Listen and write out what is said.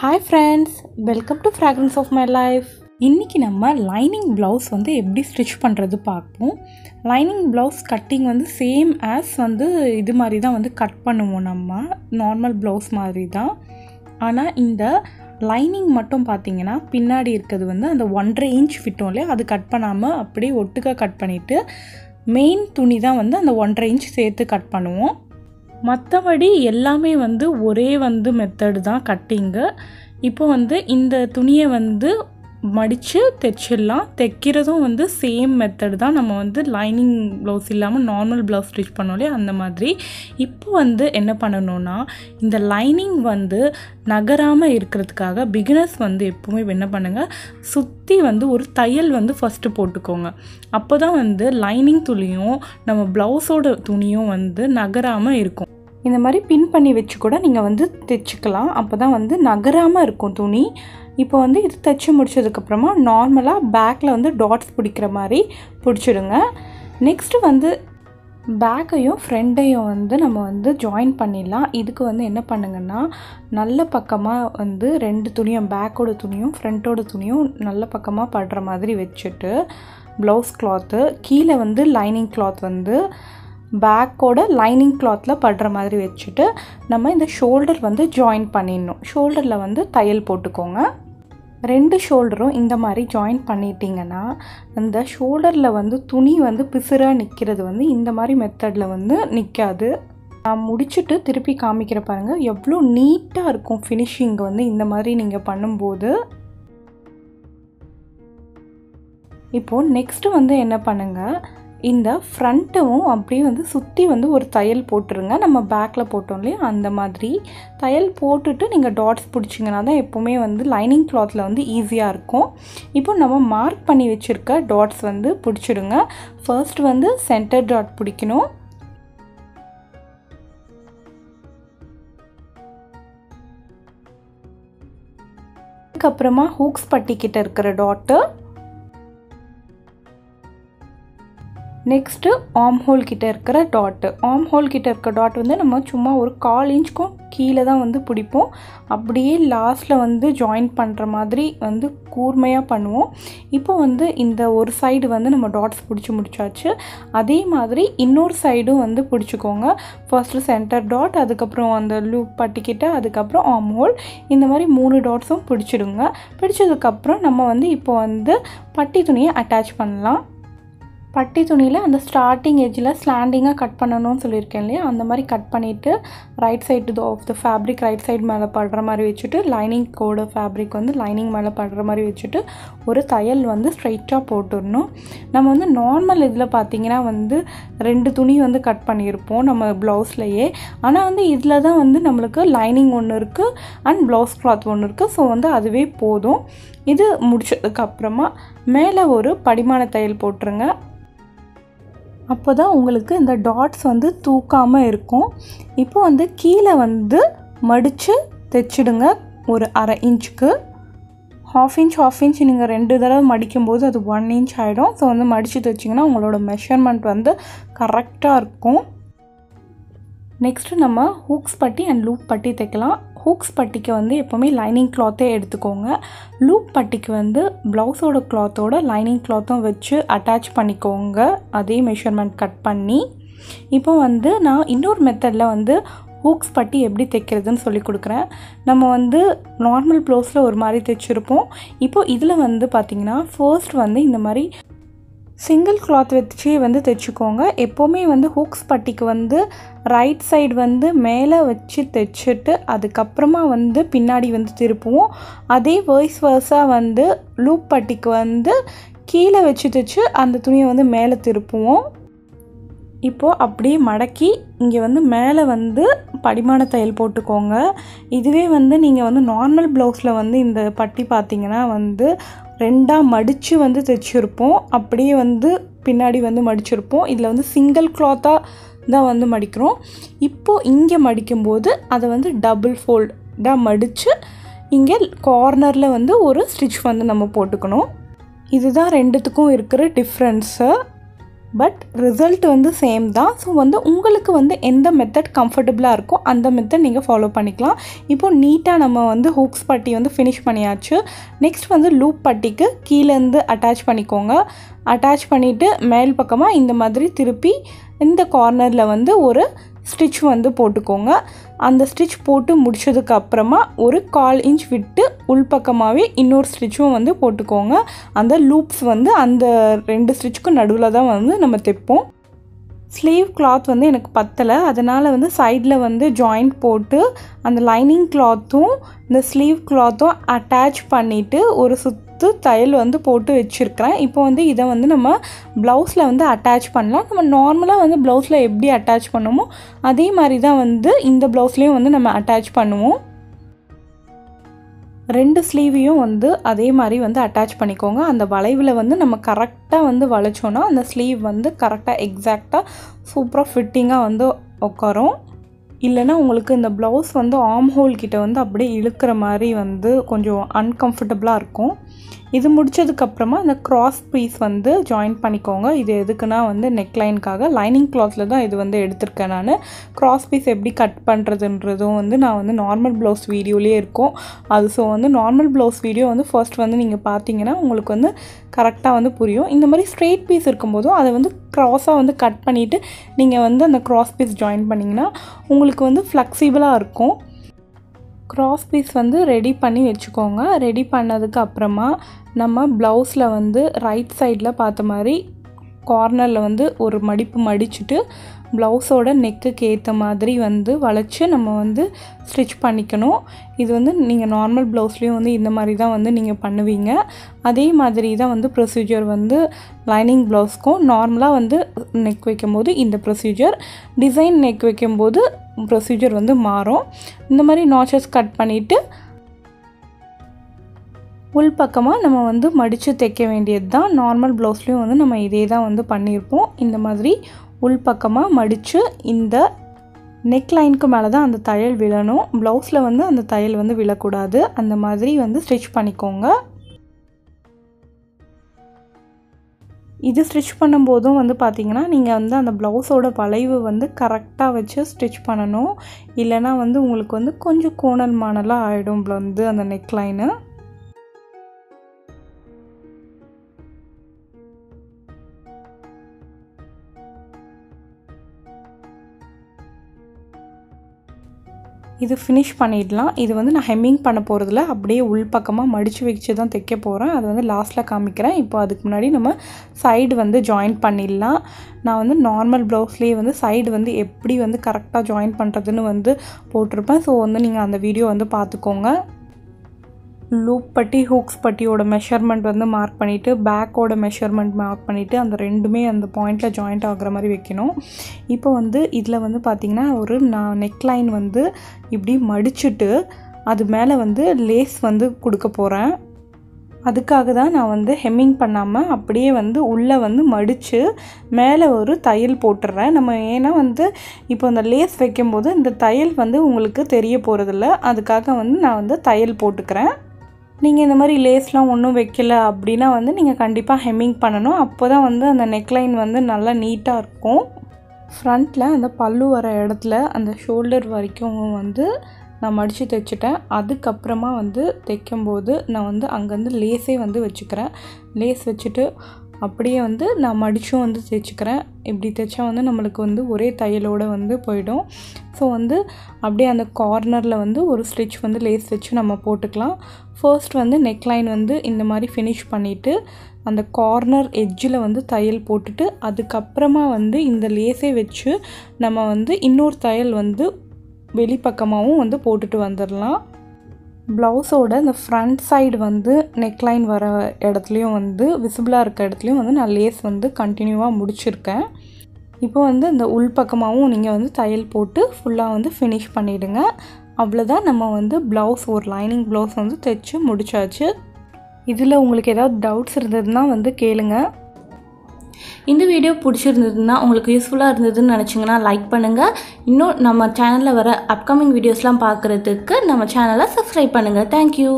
Hi friends, welcome to Fragrance of My Life. இன்னைக்கு நம்ம lining blouse வந்து எப்படி ஸ்டிச் பண்ணுறது பார்ப்போம். லைனிங் ப்ளவுஸ் கட்டிங் வந்து சேம் ஆஸ் வந்து இது மாதிரி தான் வந்து கட் பண்ணுவோம், நம்ம நார்மல் ப்ளவுஸ் மாதிரி தான். ஆனால் இந்த லைனிங் மட்டும் பார்த்திங்கன்னா பின்னாடி இருக்கிறது வந்து அந்த 1.5 இன்ச் விட்டோம் இல்லையா, அது கட் பண்ணாமல் அப்படியே ஒட்டுக்க கட் பண்ணிவிட்டு மெயின் துணி தான் வந்து அந்த 1.5 இன்ச் சேர்த்து கட் பண்ணுவோம். மற்றபடி எல்லாமே வந்து ஒரே வந்து மெத்தடு தான் கட்டிங்கு. இப்போ வந்து இந்த துணியை வந்து மடித்து தைச்சிடலாம். தைக்கிறதும் வந்து சேம் மெத்தடு தான். நம்ம வந்து லைனிங் ப்ளவுஸ் இல்லாமல் நார்மல் ப்ளவுஸ் ஸ்டிச் பண்ணோம்லே அந்த மாதிரி. இப்போ வந்து என்ன பண்ணணும்னா, இந்த லைனிங் வந்து நகராமல் இருக்கிறதுக்காக பிகினர்ஸ் வந்து எப்போவுமே என்ன பண்ணுங்கள், சுற்றி வந்து ஒரு தையல் வந்து ஃபஸ்ட்டு போட்டுக்கோங்க. அப்போ தான் வந்து லைனிங் துணியும் நம்ம ப்ளவுஸோட துணியும் வந்து நகராமல் இருக்கும். இந்த மாதிரி பின் பண்ணி வச்சு கூட நீங்கள் வந்து தைச்சிக்கலாம். அப்போ தான் வந்து நகராமல் இருக்கும் துணி. இப்போ வந்து இது தைச்சி முடிச்சதுக்கப்புறமா நார்மலாக பேக்கில் வந்து டாட்ஸ் பிடிக்கிற மாதிரி பிடிச்சிடுங்க. நெக்ஸ்ட்டு வந்து பேக்கையும் ஃப்ரண்ட்டையும் வந்து நம்ம வந்து ஜாயின் பண்ணிடலாம். இதுக்கு வந்து என்ன பண்ணுங்கன்னா, நல்ல பக்கமாக வந்து 2 துணியும், பேக்கோட துணியும் ஃப்ரண்ட்டோட துணியும் நல்ல பக்கமாக படுற மாதிரி வச்சுட்டு ப்ளவுஸ் கிளாத்து கீழே வந்து லைனிங் கிளாத் வந்து பேக்கோட லைனிங் கிளாத்தில் படுற மாதிரி வச்சுட்டு நம்ம இந்த ஷோல்டர் வந்து ஜாயின் பண்ணிடணும். ஷோல்டரில் வந்து தையல் போட்டுக்கோங்க. 2 ஷோல்டரும் இந்த மாதிரி ஜாயின் பண்ணிட்டீங்கன்னா அந்த ஷோல்டரில் வந்து துணி வந்து பிசுறாக நிற்கிறது வந்து இந்த மாதிரி மெத்தடில் வந்து நிற்காது. நான் முடிச்சுட்டு திருப்பி காமிக்கிற பாருங்கள், எவ்வளோ நீட்டாக இருக்கும் ஃபினிஷிங் வந்து இந்த மாதிரி நீங்கள் பண்ணும்போது. இப்போது நெக்ஸ்ட்டு வந்து என்ன பண்ணுங்கள், இந்த ஃப்ரண்ட்டும் அப்படியே வந்து சுற்றி வந்து ஒரு தையல் போட்டுருங்க. நம்ம பேக்கில் போட்டோம் இல்லையா, அந்த மாதிரி தையல் போட்டுட்டு நீங்கள் டாட்ஸ் பிடிச்சிங்கன்னா தான் எப்போவுமே வந்து லைனிங் கிளாத்தில் வந்து ஈஸியாக இருக்கும். இப்போ நம்ம மார்க் பண்ணி வச்சுருக்க டாட்ஸ் வந்து பிடிச்சிடுங்க. ஃபர்ஸ்ட் வந்து சென்டர் டாட் பிடிக்கணும். அதுக்கப்புறமா ஹூக்ஸ் பட்டிக்கிட்ட இருக்கிற டாட்டு, நெக்ஸ்ட்டு ஆர்ம் ஹோல் கிட்டே இருக்கிற டாட்டு. ஆர்ம் ஹோல் கிட்டே இருக்க டாட் வந்து நம்ம சும்மா ஒரு 1/4 இன்ச்சுக்கும் கீழே தான் வந்து பிடிப்போம். அப்படியே லாஸ்ட்டில் வந்து ஜாயின் பண்ணுற மாதிரி வந்து கூர்மையாக பண்ணுவோம். இப்போ வந்து இந்த ஒரு சைடு வந்து நம்ம டாட்ஸ் பிடிச்சி முடிச்சாச்சு. அதே மாதிரி இன்னொரு சைடும் வந்து பிடிச்சிக்கோங்க. ஃபர்ஸ்ட்டு சென்டர் டாட், அதுக்கப்புறம் அந்த லூப் பட்டிக்கிட்ட, அதுக்கப்புறம் ஆர்ம் ஹோல், இந்த மாதிரி 3 டாட்ஸும் பிடிச்சிடுங்க. பிடிச்சதுக்கப்புறம் நம்ம வந்து இப்போ வந்து பட்டி துணியை அட்டாச் பண்ணலாம். பட்டி துணியில் அந்த ஸ்டார்டிங் எட்ஜில் ஸ்லாண்டிங்காக கட் பண்ணணும்னு சொல்லியிருக்கேன் இல்லையா, அந்த மாதிரி கட் பண்ணிவிட்டு right side of the fabric right side மேலே படுற மாதிரி வச்சுட்டு லைனிங் கோட ஃபேப்ரிக் வந்து லைனிங் மேலே படுற மாதிரி வச்சுட்டு ஒரு தையல் வந்து ஸ்ட்ரைட்டாக போட்டுடணும். நம்ம வந்து நார்மல் இதில் பார்த்திங்கன்னா வந்து 2 துணி வந்து கட் பண்ணியிருப்போம் நம்ம ப்ளவுஸ்லையே. ஆனால் வந்து இதில் தான் வந்து நம்மளுக்கு லைனிங் ஒன்று இருக்குது அண்ட் ப்ளவுஸ் கிளாத் ஒன்று இருக்குது. ஸோ வந்து அதுவே போதும். இது முடிச்சதுக்கப்புறமா மேலே ஒரு படிமான தையல் போட்டுருங்க. அப்போ தான் உங்களுக்கு இந்த டாட்ஸ் வந்து தூக்காமல் இருக்கும். இப்போ வந்து கீழே வந்து மடித்து தைச்சிடுங்க. ஒரு 1/2 இன்ச்சுக்கு 1/2 இன்ச் நீங்கள் 2 தடவை மடிக்கும்போது அது 1 இன்ச் ஆகிடும். ஸோ வந்து மடித்து தைச்சிங்கன்னா உங்களோட மெஷர்மெண்ட் வந்து கரெக்டாக இருக்கும். நெக்ஸ்ட்டு நம்ம ஹூக்ஸ் பட்டி அண்ட் லூப் பட்டி தைக்கலாம். ஹூக்ஸ் பட்டிக்கு வந்து எப்போவுமே லைனிங் கிளாத்தே எடுத்துக்கோங்க. லூப் பட்டிக்கு வந்து ப்ளவுஸோட கிளாத்தோட லைனிங் கிளாத்தும் வச்சு அட்டாச் பண்ணிக்கோங்க, அதே மெஷர்மெண்ட் கட் பண்ணி. இப்போ வந்து நான் இன்னொரு மெத்தடில் வந்து ஹூக்ஸ் பட்டி எப்படி தைக்கிறதுன்னு சொல்லி கொடுக்குறேன். நம்ம வந்து நார்மல் ப்ளவுஸில் ஒரு மாதிரி தைச்சிருப்போம். இப்போது இதில் வந்து பார்த்திங்கன்னா ஃபர்ஸ்ட் வந்து இந்த மாதிரி சிங்கிள் கிளாத் வச்சு வந்து தைச்சிக்கோங்க. எப்போவுமே வந்து ஹூக்ஸ் பட்டிக்கு வந்து ரைட் சைடு வந்து மேலே வச்சு தைச்சிட்டு அதுக்கப்புறமா வந்து பின்னாடி வந்து திருப்புவோம். அதே வைஸ் வர்ஸாக வந்து லூப் பட்டிக்கு வந்து கீழே வச்சு தைச்சு அந்த துணியை வந்து மேலே திருப்புவோம். இப்போது அப்படியே மடக்கி இங்கே வந்து மேலே வந்து படிமான தையல் போட்டுக்கோங்க. இதுவே வந்து நீங்கள் வந்து நார்மல் ப்ளவுஸில் வந்து இந்த பட்டி பார்த்திங்கன்னா வந்து 2ஆக மடித்து வந்து தைச்சிருப்போம். அப்படியே வந்து பின்னாடி வந்து மடிச்சிருப்போம். இதில் வந்து சிங்கிள் கிளாத்தாக தான் வந்து மடிக்கிறோம். இப்போது இங்கே மடிக்கும்போது அதை வந்து டபுள் ஃபோல்டாக மடித்து இங்கே கார்னரில் வந்து ஒரு ஸ்டிச் வந்து நம்ம போட்டுக்கணும். இதுதான் 2த்துக்கும் இருக்கிற டிஃப்ரென்ஸு. பட் ரிசல்ட் வந்து சேம் தான். ஸோ வந்து உங்களுக்கு வந்து எந்த மெத்தட் கம்ஃபர்டபுளாக இருக்கோ அந்த மெத்தட் நீங்கள் ஃபாலோ பண்ணிக்கலாம். இப்போது நீட்டாக நம்ம வந்து ஹூக்ஸ் பட்டி வந்து ஃபினிஷ் பண்ணியாச்சு. நெக்ஸ்ட் வந்து லூப் பட்டிக்கு கீழேருந்து அட்டாச் பண்ணிக்கோங்க. அட்டாச் பண்ணிவிட்டு மேல் பக்கமாக இந்த மாதிரி திருப்பி இந்த கார்னரில் வந்து ஒரு ஸ்டிச் வந்து போட்டுக்கோங்க. அந்த ஸ்டிச் போட்டு முடிச்சதுக்கு அப்புறமா ஒரு 1/4 இன்ச் விட்டு உள்பக்கமாகவே இன்னொரு ஸ்டிச்சும் வந்து போட்டுக்கோங்க. அந்த லூப்ஸ் வந்து அந்த 2 ஸ்டிச்சுக்கும் நடுவில் தான் வந்து நம்ம தைப்போம். ஸ்லீவ் கிளாத் வந்து எனக்கு பத்தலை, அதனால் வந்து சைடில் வந்து ஜாயிண்ட் போட்டு அந்த லைனிங் கிளாத்தும் இந்த ஸ்லீவ் கிளாத்தும் அட்டாச் பண்ணிவிட்டு ஒரு தையல் வந்து போட்டு வச்சுருக்கிறேன். இப்போ வந்து இதை வந்து நம்ம ப்ளவுஸில் வந்து அட்டாச் பண்ணலாம். நம்ம நார்மலாக வந்து ப்ளவுஸில் எப்படி அட்டாச் பண்ணுமோ அதே மாதிரி தான் வந்து இந்த ப்ளவுஸ்லேயும் வந்து நம்ம அட்டாச் பண்ணுவோம். 2 ஸ்லீவையும் வந்து அதே மாதிரி வந்து அட்டாச் பண்ணிக்கோங்க. அந்த வளைவில் வந்து நம்ம கரெக்டாக வந்து வளைச்சோன்னா அந்த ஸ்லீவ் வந்து கரெக்டாக எக்ஸாக்டாக சூப்பராக ஃபிட்டிங்காக வந்து உட்காரும். இல்லைனா உங்களுக்கு இந்த ப்ளவுஸ் வந்து ஆர்ம் ஹோல் கிட்ட வந்து அப்படியே இழுக்கிற மாதிரி வந்து கொஞ்சம் அன்கம்ஃபர்டபுளாக இருக்கும். இது முடித்ததுக்கப்புறமா இந்த க்ராஸ் பீஸ் வந்து ஜாயின் பண்ணிக்கோங்க. இது எதுக்குன்னா வந்து நெக்லைனுக்காக லைனிங் கிளாத்தில் தான் இது வந்து எடுத்திருக்கேன் நான். க்ராஸ் பீஸ் எப்படி கட் பண்ணுறதுன்றதும் வந்து நான் வந்து நார்மல் ப்ளவுஸ் வீடியோலேயே இருக்கும் அது. ஸோ வந்து நார்மல் ப்ளவுஸ் வீடியோ வந்து ஃபர்ஸ்ட் வந்து நீங்கள் பார்த்தீங்கன்னா உங்களுக்கு வந்து கரெக்டாக வந்து புரியும். இந்த மாதிரி ஸ்ட்ரெயிட் பீஸ் இருக்கும்போதும் அதை வந்து க்ராஸாக வந்து கட் பண்ணிவிட்டு நீங்கள் வந்து அந்த க்ராஸ் பீஸ் ஜாயின் பண்ணிங்கன்னா உங்களுக்கு வந்து ஃப்ளெக்சிபிளாக இருக்கும். க்ராஸ் பீஸ் வந்து ரெடி பண்ணி வச்சுக்கோங்க. ரெடி பண்ணதுக்கு அப்புறமா நம்ம ப்ளவுஸில் வந்து ரைட் சைடில் பார்த்த மாதிரி கார்னரில் வந்து ஒரு மடிப்பு மடிச்சுட்டு ப்ளவுஸோட நெக்குக்கு ஏற்ற மாதிரி வந்து வளைச்சி நம்ம வந்து ஸ்டிச் பண்ணிக்கணும். இது வந்து நீங்கள் நார்மல் ப்ளவுஸ்லேயும் வந்து இந்த மாதிரி தான் வந்து நீங்கள் பண்ணுவீங்க. அதே மாதிரி தான் வந்து ப்ரொசீஜர் வந்து லைனிங் ப்ளவுஸ்க்கும் நார்மலாக வந்து நெக் வைக்கும்போது இந்த ப்ரொசீஜர், டிசைன் நெக் வைக்கும்போது ப்ரொசீஜர் வந்து மாறும். இந்த மாதிரி நாச்சஸ் கட் பண்ணிவிட்டு உள்பக்கமாக நம்ம வந்து மடித்து தைக்க வேண்டியது தான். நார்மல் ப்ளவுஸ்லேயும் வந்து நம்ம இதே தான் வந்து பண்ணியிருப்போம். இந்த மாதிரி உள்பக்கமாக மடித்து இந்த நெக் லைனுக்கு மேலே தான் அந்த தையல் விழணும். ப்ளவுஸில் வந்து அந்த தையல் வந்து விழக்கூடாது. அந்த மாதிரி வந்து ஸ்டிச் பண்ணிக்கோங்க. இது ஸ்டிச் பண்ணும்போதும் வந்து பார்த்திங்கன்னா நீங்கள் வந்து அந்த ப்ளவுஸோட வளைவு வந்து கரெக்டாக வச்சு ஸ்டிச் பண்ணணும். இல்லைனா வந்து உங்களுக்கு வந்து கொஞ்சம் கோணல் மானலாக ஆகிடும் வந்து அந்த நெக் லைனு. இது ஃபினிஷ் பண்ணிடலாம். இது வந்து நான் ஹெம்மிங் பண்ண போகிறதில்ல, அப்படியே உள்பக்கமாக மடித்து வச்சு தான் தைக்க போகிறேன். அது வந்து லாஸ்ட்டில் காமிக்கிறேன். இப்போ அதுக்கு முன்னாடி நம்ம சைடு வந்து ஜாயின் பண்ணிடலாம். நான் வந்து நார்மல் ப்ளவுஸ்லேயே வந்து சைடு வந்து எப்படி வந்து கரெக்டாக ஜாயின் பண்ணுறதுன்னு வந்து போட்டிருப்பேன். ஸோ வந்து நீங்கள் அந்த வீடியோ வந்து பார்த்துக்கோங்க. லூப் பட்டி ஹூக்ஸ் பட்டியோட மெஷர்மெண்ட் வந்து மார்க் பண்ணிவிட்டு பேக்கோட மெஷர்மெண்ட் மார்க் பண்ணிவிட்டு அந்த ரெண்டுமே அந்த பாயிண்டில் ஜாயிண்ட் ஆகிற மாதிரி வைக்கணும். இப்போ வந்து இதில் வந்து பார்த்திங்கன்னா நான் நெக்லைன் வந்து இப்படி மடிச்சுட்டு அது மேலே வந்து லேஸ் வந்து கொடுக்க போகிறேன். அதுக்காக தான் நான் வந்து ஹெம்மிங் பண்ணாமல் அப்படியே வந்து உள்ளே வந்து மடித்து மேலே ஒரு தையல் போட்டுடுறேன். நம்ம ஏன்னா வந்து இப்போ அந்த லேஸ் வைக்கும்போது இந்த தையல் வந்து உங்களுக்கு தெரிய போகிறதில்ல, அதுக்காக வந்து நான் வந்து தையல் போட்டுக்கிறேன். நீங்கள் இந்த மாதிரி லேஸ்லாம் ஒன்றும் வைக்கல அப்படின்னா வந்து நீங்கள் கண்டிப்பாக ஹெம்மிங் பண்ணணும். அப்போ தான் வந்து அந்த நெக்லைன் வந்து நல்லா நீட்டாக இருக்கும். ஃப்ரண்ட்டில் அந்த பல்லு வர இடத்துல அந்த ஷோல்டர் வரைக்கும் வந்து நான் மடித்து தைச்சிட்டேன். அதுக்கப்புறமா வந்து தைக்கும்போது நான் வந்து அங்கேருந்து லேஸே வந்து வச்சுக்கிறேன். லேஸ் வச்சுட்டு அப்படியே வந்து நான் மடித்தும் வந்து தைச்சிக்கிறேன். இப்படி தைச்சா வந்து நம்மளுக்கு வந்து ஒரே தையலோடு வந்து போயிடும். ஸோ வந்து அப்படியே அந்த கார்னரில் வந்து ஒரு ஸ்டிச் வந்து லேஸ் வச்சு நம்ம போட்டுக்கலாம். ஃபர்ஸ்ட் வந்து நெக்லைன் வந்து இந்த மாதிரி ஃபினிஷ் பண்ணிவிட்டு அந்த கார்னர் எட்ஜில் வந்து தையல் போட்டுட்டு அதுக்கப்புறமா வந்து இந்த லேஸே வச்சு நம்ம வந்து இன்னொரு தையல் வந்து வெளிப்பக்கமாகவும் வந்து போட்டுட்டு வந்துடலாம். ப்ளவுஸோட இந்த ஃப்ரண்ட் சைடு வந்து நெக்லைன் வர இடத்துலையும் வந்து விசிபிளாக இருக்க இடத்துலையும் வந்து நான் லேஸ் வந்து கண்டினியூவாக முடிச்சிருக்கேன். இப்போ வந்து இந்த உள்பக்கமாகவும் நீங்கள் வந்து தையல் போட்டு ஃபுல்லாக வந்து ஃபினிஷ் பண்ணிவிடுங்க. அவ்வளோதான், நம்ம வந்து ப்ளவுஸ் ஒரு லைனிங் ப்ளவுஸ் வந்து தைச்சி முடிச்சாச்சு. இதில் உங்களுக்கு ஏதாவது டவுட்ஸ் இருந்ததுன்னா வந்து கேளுங்க. இந்த வீடியோ பிடிச்சிருந்ததுன்னா உங்களுக்கு யூஸ்ஃபுல்லாக இருந்ததுன்னு நினச்சிங்கன்னா லைக் பண்ணுங்கள். இன்னும் நம்ம சேனலில் வர அப்கமிங் வீடியோஸ்லாம் பார்க்குறதுக்கு நம்ம சேனலை சப்ஸ்கிரைப் பண்ணுங்கள். தேங்க்யூ.